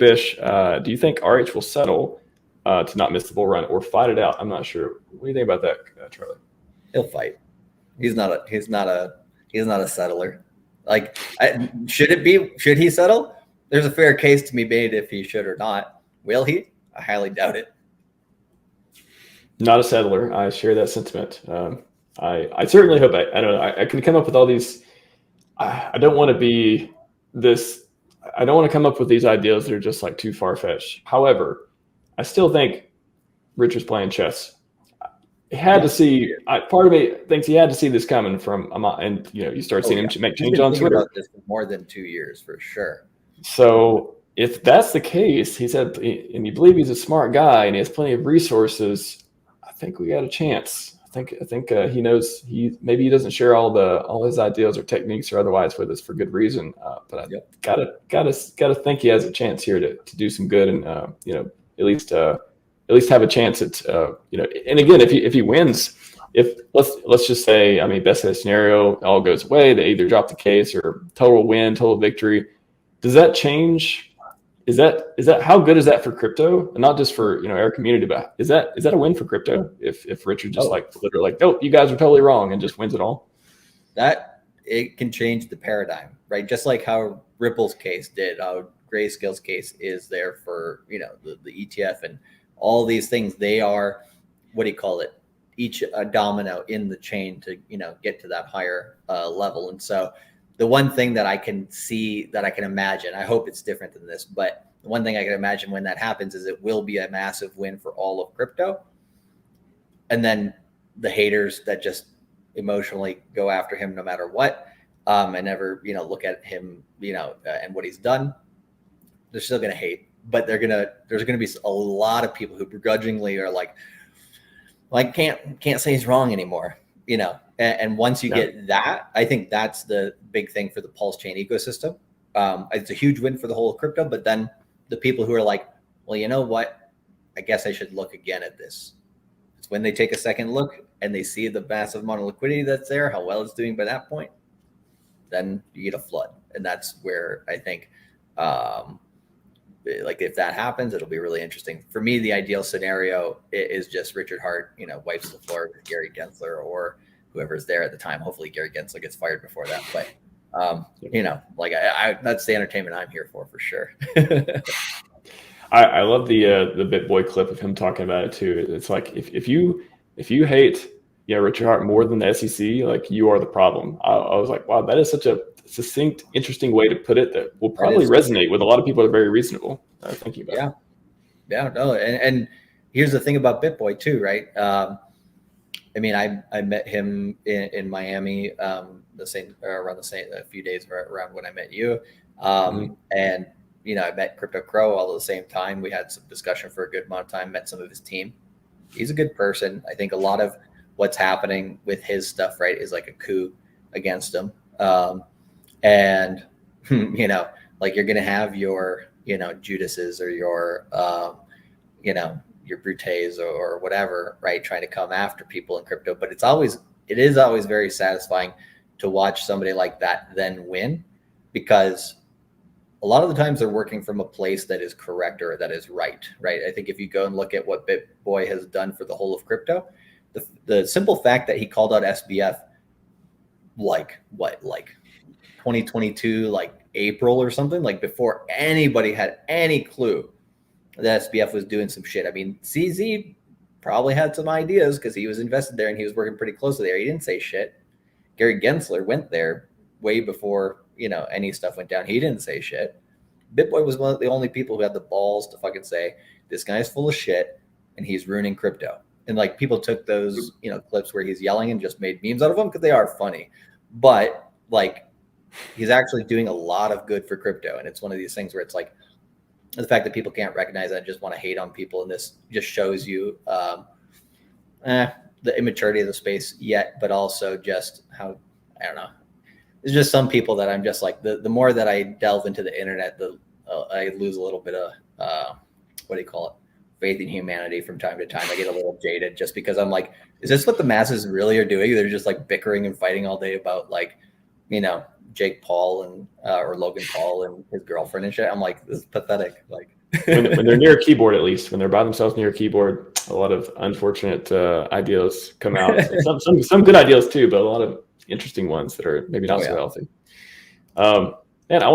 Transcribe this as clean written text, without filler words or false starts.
Bish, do you think RH will settle to not miss the bull run or fight it out? I'm not sure. What do you think about that, Charlie? He'll fight. He's not a settler. Like, should he settle? There's a fair case to be made if he should or not. Will he? I highly doubt it. Not a settler. I share that sentiment. I certainly hope I don't know. I can come up with all these. I don't want to be this. I don't want to come up with these ideas that are just like too far fetched. However, I still think Richard's playing chess. He had to see. Part of me thinks he had to see this coming from, and you start seeing him make change on Twitter. About this for more than 2 years for sure. So if that's the case, he said, and you believe he's a smart guy and he has plenty of resources, I think we got a chance. I think he knows maybe he doesn't share all his ideas or techniques or otherwise with us for good reason. But I gotta think he has a chance here to do some good and at least have a chance at And again, if he wins, let's just say, I mean, best case scenario, all goes away. They either drop the case or total win, total victory. Does that change? Is that how good is that for crypto, and not just for our community, but is that a win for crypto if Richard just literally nope, you guys are totally wrong and just wins it all? That it can change the paradigm, right? Just like how Ripple's case did, how Grayscale's case is there for the ETF and all these things. They are, what do you call it? Each a domino in the chain to get to that higher level. And so the one thing that I can see, that I can imagine, I hope it's different than this, but the one thing I can imagine when that happens is it will be a massive win for all of crypto. And then the haters that just emotionally go after him no matter what, and never, look at him, and what he's done, they're still going to hate, but there's going to be a lot of people who begrudgingly are like can't say he's wrong anymore, And once you get that, I think that's the big thing for the PulseChain ecosystem. It's a huge win for the whole of crypto, but then the people who are like, well, you know what? I guess I should look again at this. It's when they take a second look and they see the massive amount of liquidity that's there, how well it's doing by that point, then you get a flood. And that's where I think, if that happens, it'll be really interesting. For me, the ideal scenario is just Richard Hart, wipes the floor with Gary Gensler or whoever's there at the time. Hopefully Gary Gensler gets fired before that. But, that's the entertainment I'm here for sure. I love the BitBoy clip of him talking about it too. It's like, if you hate Richard Hart more than the SEC, like, you are the problem. I was like, wow, that is such a succinct, interesting way to put it that will probably resonate with a lot of people that are very reasonable thinking about it. Yeah, no. And here's the thing about BitBoy too, right? I met him in Miami around the same a few days around when I met you. And I met Crypto Crow all at the same time. We had some discussion for a good amount of time, met some of his team. He's a good person. I think a lot of what's happening with his stuff, right, is like a coup against him. And you're going to have your, Judases or your, your Brutes or whatever, right, trying to come after people in crypto. But it is always very satisfying to watch somebody like that then win, because a lot of the times they're working from a place that is correct or that is right. I think if you go and look at what BitBoy has done for the whole of crypto, the simple fact that he called out SBF, 2022, April or something, before anybody had any clue that SBF was doing some shit. I mean, CZ probably had some ideas because he was invested there and he was working pretty closely there. He didn't say shit. Gary Gensler went there way before, any stuff went down. He didn't say shit. BitBoy was one of the only people who had the balls to fucking say, this guy's full of shit and he's ruining crypto. And people took those, clips where he's yelling and just made memes out of them because they are funny. But he's actually doing a lot of good for crypto. And it's one of these things where it's like, the fact that people can't recognize that and just want to hate on people. And this just shows you the immaturity of the space yet, but also just how, I don't know. There's just some people that I'm just like, the more that I delve into the internet, I lose a little bit of, faith in humanity from time to time. I get a little jaded just because I'm like, is this what the masses really are doing? They're just bickering and fighting all day about Jake Paul and or Logan Paul and his girlfriend and shit. I'm like, this is pathetic. Like when they're near a keyboard, at least when they're by themselves near a keyboard, a lot of unfortunate ideas come out. Some good ideas too, but a lot of interesting ones that are maybe not so healthy. And I